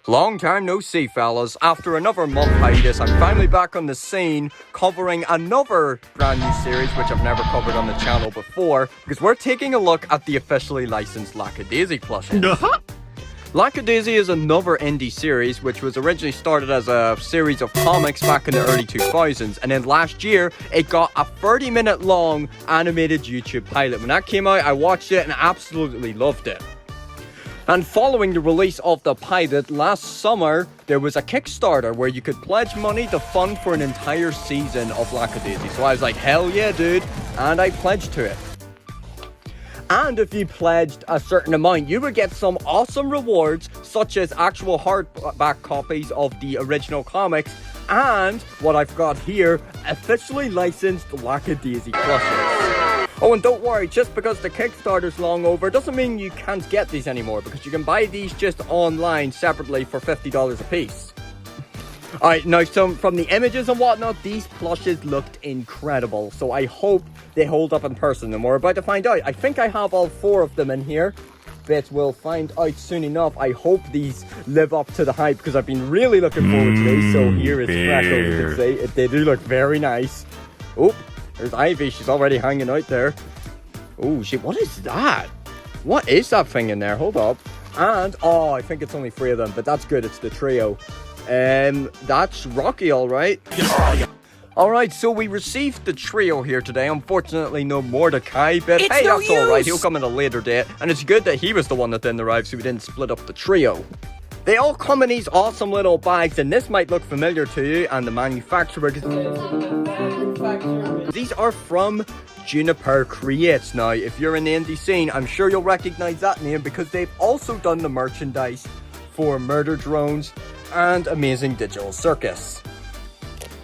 Long time no see, fellas. After another month hiatus, I'm finally back on the scene covering another brand new series which I've never covered on the channel before, because we're taking a look at the officially licensed Lackadaisy Plush. Lackadaisy is another indie series which was originally started as a series of comics back in the early 2000s, and then last year it got a 30-minute long animated YouTube pilot. When that came out, I watched it and absolutely loved it. And following the release of the pilot last summer, there was a Kickstarter where you could pledge money to fund for an entire season of Lackadaisy. So I was like, hell yeah, dude. And I pledged to it. And if you pledged a certain amount, you would get some awesome rewards, such as actual hardback copies of the original comics, and what I've got here, officially licensed Lackadaisy Plushes. Oh, and don't worry, just because the Kickstarter's long over doesn't mean you can't get these anymore, because you can buy these just online separately for $50 a piece. Alright, now so from the images and whatnot, these plushes looked incredible, so I hope they hold up in person, and we're about to find out. I think I have all 4 of them in here, but we'll find out soon enough. I hope these live up to the hype, because I've been really looking forward to these. So here is Freckle, you can see. They do look very nice. Oh, there's Ivy, she's already hanging out there. Oh, shit, what is that? What is that thing in there? Hold up. And, oh, I think it's only 3 of them, but that's good, it's the trio. That's Rocky, alright. Alright, so we received the trio here today. Unfortunately, no Mordecai, but hey, that's alright, he'll come in a later date. And it's good that he was the one that didn't arrive, so we didn't split up the trio. They all come in these awesome little bags, and this might look familiar to you, and the manufacturer. These are from Juniper Creates. Now, if you're in the indie scene, I'm sure you'll recognize that name, because they've also done the merchandise for Murder Drones and Amazing Digital Circus.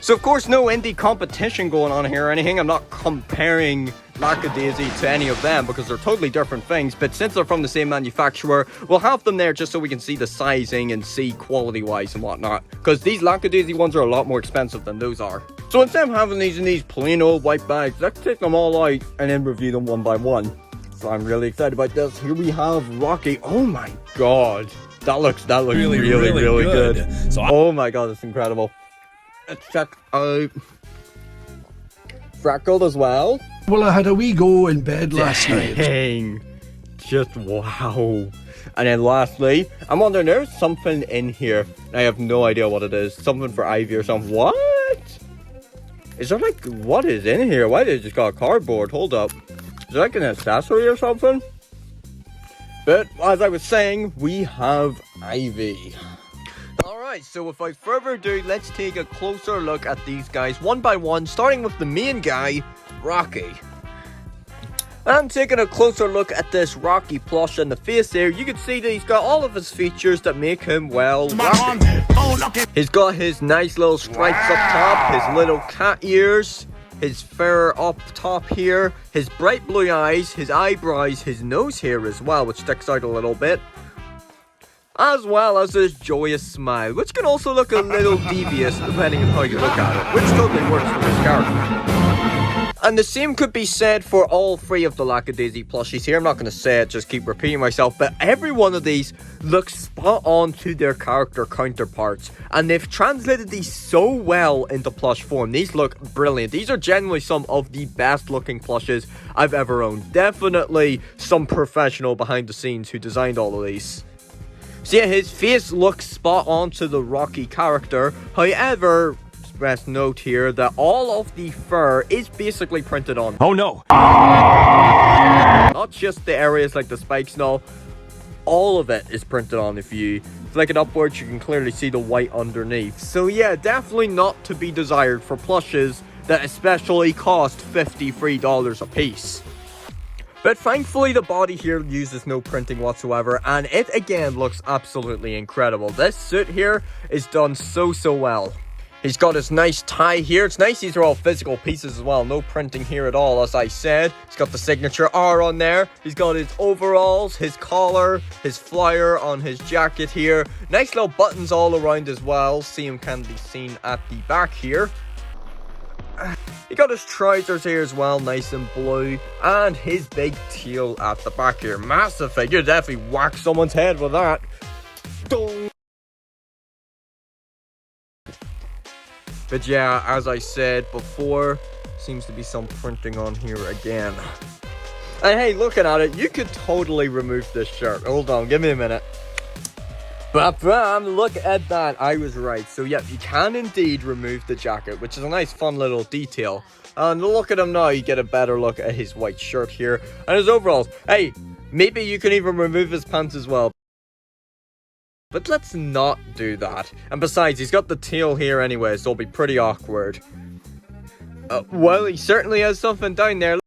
So, of course, no indie competition going on here or anything. I'm not comparing Lackadaisy to any of them, because they're totally different things, but since they're from the same manufacturer, we'll have them there just so we can see the sizing and see quality wise and whatnot, because these Lackadaisy ones are a lot more expensive than those are. So instead of having these in these plain old white bags, let's take them all out and then review them one by one. So I'm really excited about this. Here we have Rocky. Oh my god, that looks really good. So oh my god, it's incredible. Let's check out Freckle as well. Well, I had a wee go in bed last night. Just wow. And then lastly, I'm wondering, there's something in here. I have no idea what it is. Something for Ivy or something. What? Is there like, what is in here? Why did it just got cardboard? Hold up. Is there like an accessory or something? But as I was saying, we have Ivy. Alright, so without further ado, let's take a closer look at these guys one by one, starting with the main guy, Rocky. And taking a closer look at this Rocky plush in the face there, you can see that he's got all of his features that make him, well, Rocky. He's got his nice little stripes up top, his little cat ears, his fur up top here, his bright blue eyes, his eyebrows, his nose hair as well, which sticks out a little bit, as well as his joyous smile, which can also look a little devious depending on how you look at it, which totally works for this character. And the same could be said for all 3 of the Lackadaisy plushies here. I'm not going to say it, just keep repeating myself, but every one of these looks spot on to their character counterparts, and they've translated these so well into plush form. These look brilliant. These are genuinely some of the best looking plushes I've ever owned. Definitely some professional behind the scenes who designed all of these. So yeah, his face looks spot on to the Rocky character. However, best note here that all of the fur is basically printed on. Oh no! Not just the areas like the spikes and all of it is printed on. If you flick it upwards, you can clearly see the white underneath. So yeah, definitely not to be desired for plushes that especially cost $53 a piece. But thankfully the body here uses no printing whatsoever, and it again looks absolutely incredible. This suit here is done so well. He's got his nice tie here. It's nice these are all physical pieces as well. No printing here at all, as I said. He's got the signature R on there. He's got his overalls, his collar, his flyer on his jacket here. Nice little buttons all around as well. Same can be seen at the back here. He got his trousers here as well, nice and blue, and his big tail at the back here. Massive figure, definitely whack someone's head with that. Dong. But yeah, as I said before, seems to be some printing on here again. And hey, looking at it, you could totally remove this shirt. Hold on, give me a minute. Bam, look at that. I was right. So yeah, you can indeed remove the jacket, which is a nice fun little detail. And look at him now, you get a better look at his white shirt here and his overalls. Hey, maybe you can even remove his pants as well. But let's not do that. And besides, he's got the tail here anyway, so it'll be pretty awkward. Well, he certainly has something down there.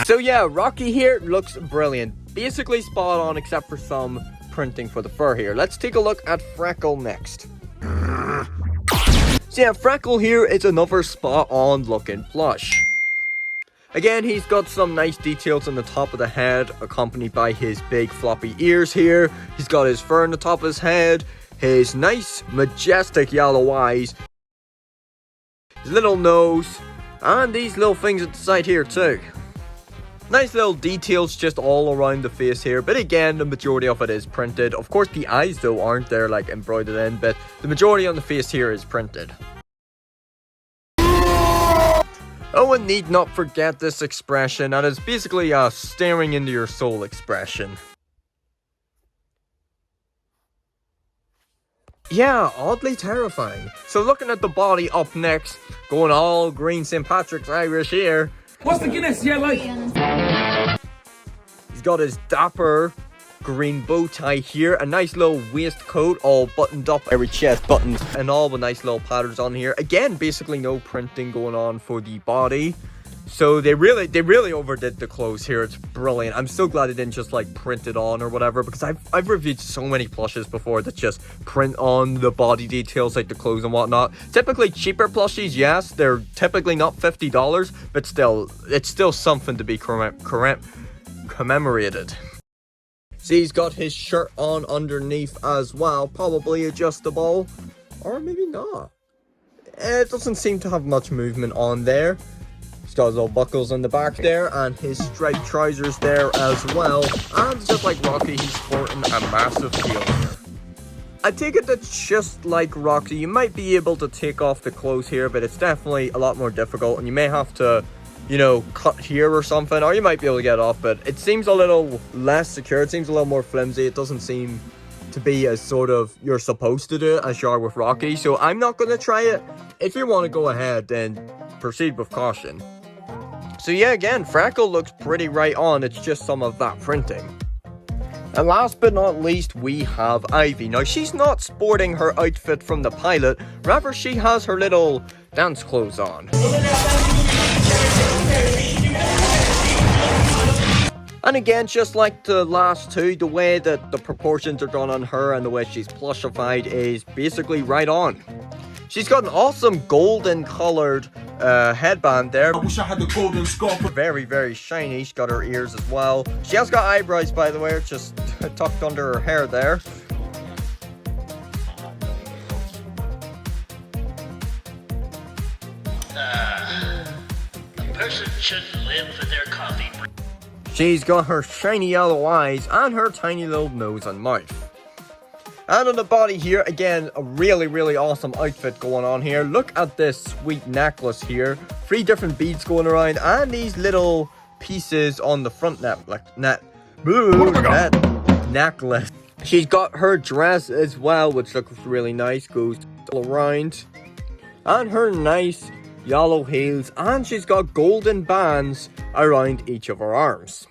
So yeah, Rocky here looks brilliant. Basically spot on except for some printing for the fur here. Let's take a look at Freckle next. So yeah, Freckle here is another spot on looking plush. Again, he's got some nice details on the top of the head, accompanied by his big floppy ears here. He's got his fur on the top of his head, his nice majestic yellow eyes, his little nose, and these little things at the side here too. Nice little details just all around the face here, but again, the majority of it is printed. Of course, the eyes though aren't there like embroidered in, but the majority on the face here is printed. Oh, and need not forget this expression, that is basically a staring into your soul expression. Yeah, oddly terrifying. So looking at the body up next, going all green St. Patrick's Irish here. What's the Guinness? Yeah, like. He's got his dapper green bow tie here, a nice little waistcoat all buttoned up, every chest buttoned and all with nice little patterns on here. Again, basically no printing going on for the body. So they really overdid the clothes here. It's brilliant. I'm so glad they didn't just like print it on or whatever, because I've reviewed so many plushes before that just print on the body details like the clothes and whatnot. Typically cheaper plushies, yes, they're typically not $50, but still, it's still something to be commemorated. See, he's got his shirt on underneath as well, probably adjustable, or maybe not. It doesn't seem to have much movement on there. He's got his little buckles on the back there, and his striped trousers there as well. And just like Rocky, he's sporting a massive tail here. I take it that just like Rocky, you might be able to take off the clothes here, but it's definitely a lot more difficult, and you may have to, you know, cut here or something, or you might be able to get off, but it seems a little less secure. It seems a little more flimsy. It doesn't seem to be as sort of you're supposed to do it as you are with Rocky, so I'm not going to try it. If you want to go ahead, then proceed with caution. So yeah, again, Freckle looks pretty right on. It's just some of that printing. And last but not least, we have Ivy. Now, she's not sporting her outfit from the pilot, rather she has her little dance clothes on. And again, just like the last two, the way that the proportions are done on her and the way she's plushified is basically right on. She's got an awesome golden colored headband there. I wish I had the golden scarf. Very, very shiny. She's got her ears as well. She has got eyebrows, by the way, just tucked under her hair there. A person shouldn't live for their coffee. She's got her shiny yellow eyes and her tiny little nose and mouth. And on the body here, again, a really, really awesome outfit going on here. Look at this sweet necklace here. 3 different beads going around and these little pieces on the front necklace. She's got her dress as well, which looks really nice. Goes all around. And her nice yellow heels. And she's got golden bands around each of her arms.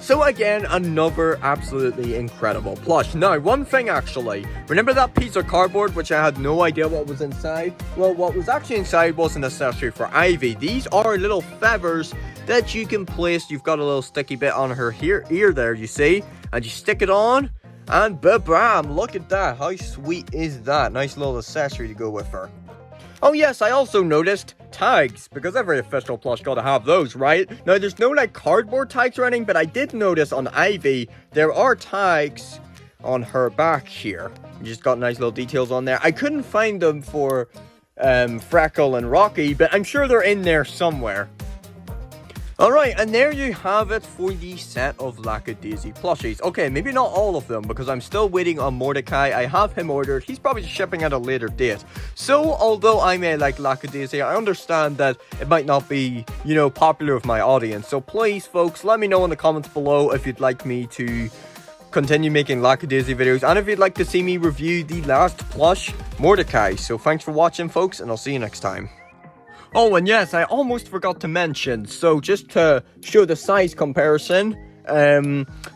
So again, another absolutely incredible plush. Now, one thing actually, remember that piece of cardboard which I had no idea what was inside? Well, what was actually inside was an accessory for Ivy. These are little feathers that you can place. You've got a little sticky bit on her ear there, you see? And you stick it on, and ba-bam, look at that. How sweet is that? Nice little accessory to go with her. Oh yes, I also noticed tags, because every official plush gotta have those, right? Now, there's no like cardboard tags or anything, but I did notice on Ivy, there are tags on her back here. You just got nice little details on there. I couldn't find them for Freckle and Rocky, but I'm sure they're in there somewhere. Alright, and there you have it for the set of Lackadaisy plushies. Okay, maybe not all of them, because I'm still waiting on Mordecai. I have him ordered. He's probably shipping at a later date. So, although I may like Lackadaisy, I understand that it might not be, you know, popular with my audience. So please, folks, let me know in the comments below if you'd like me to continue making Lackadaisy videos, and if you'd like to see me review the last plush, Mordecai. So thanks for watching, folks, and I'll see you next time. Oh, and yes, I almost forgot to mention, so just to show the size comparison,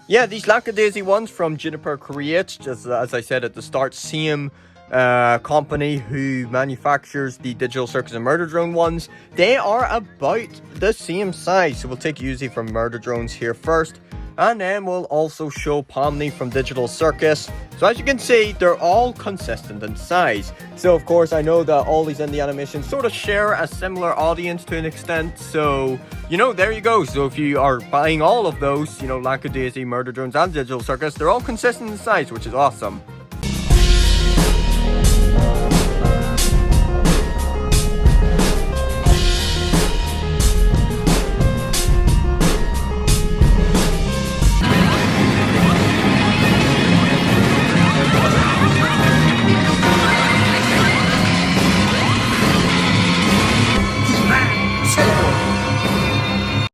yeah, these Lackadaisy ones from Juniper Create, just as I said at the start, same company who manufactures the Digital Circus and Murder Drone ones, they are about the same size. So we'll take Uzi from Murder Drones here first, and then we'll also show Pomni from Digital Circus. So as you can see, they're all consistent in size. So of course, I know that all these indie animations sort of share a similar audience to an extent. So, you know, there you go. So if you are buying all of those, you know, Lackadaisy, Murder Drones, and Digital Circus, they're all consistent in size, which is awesome.